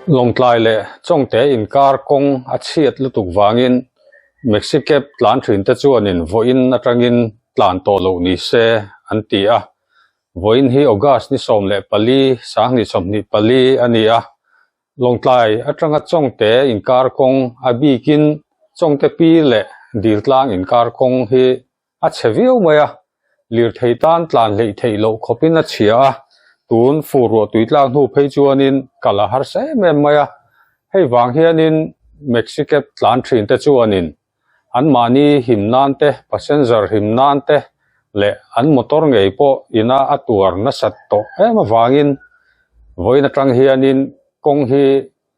Long tlai le chong te in kar kong a chiat lutuk wangin Mexico tlan thin te chuanin voin atangin tlan to lo ni se an ti a voin hi August ni som le pali sang ni som ni pali ania long tlai atanga chong te in kar kong abikin chong te pi le dir tlang in kar kong hi a cheviu maya lir theitan tlan lei thei lo khopin a chia tun furo tuitlang hu phei chuanin kala har se mem maya hei wang hianin Mexico tlan thin te chuanin an mani himnan te passenger himnan te le an motor ngei po ina atuar na sat to ema wangin voina tang hianin kong hi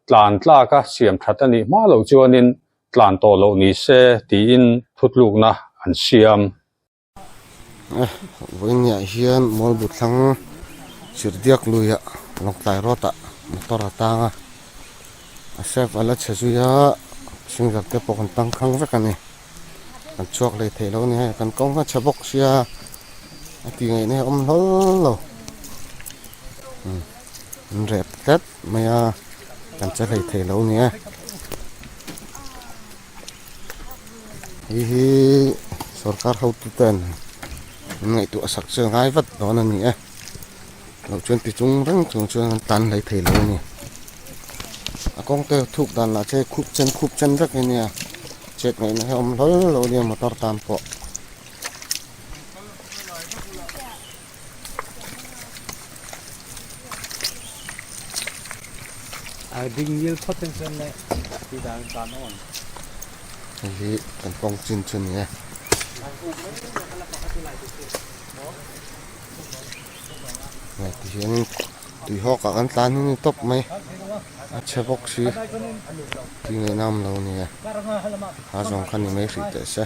tlan tla ka siam thatani ma lo chuanin tlan to lo ni se ti in thutluk na an siam voinia hian mol butlang sirdiak luya longtlai rota motor atanga asef ala chezuya singzak te pokon tang khang vekani kan chuak le thelo ni kan kong na chabok sia ati ngai ne om lo rep tet maya kan cha le thelo ni hi sarkar hau tu ten ngai tu asak che ngai vat don ani lo chen ti chung rang chung tan le thelo ni akong te thuk dan la che khup chen rak ni chết ngày nay hôm lâu đi motor tan po ding yel potential này thì đang tan on thì cần phong chin nhé này thì hiện tùy họ cả ăn tan như top mấy chế bốc xí thì ngày năm lâu nè, hai dòng khăn thì mấy phỉ tệ sẽ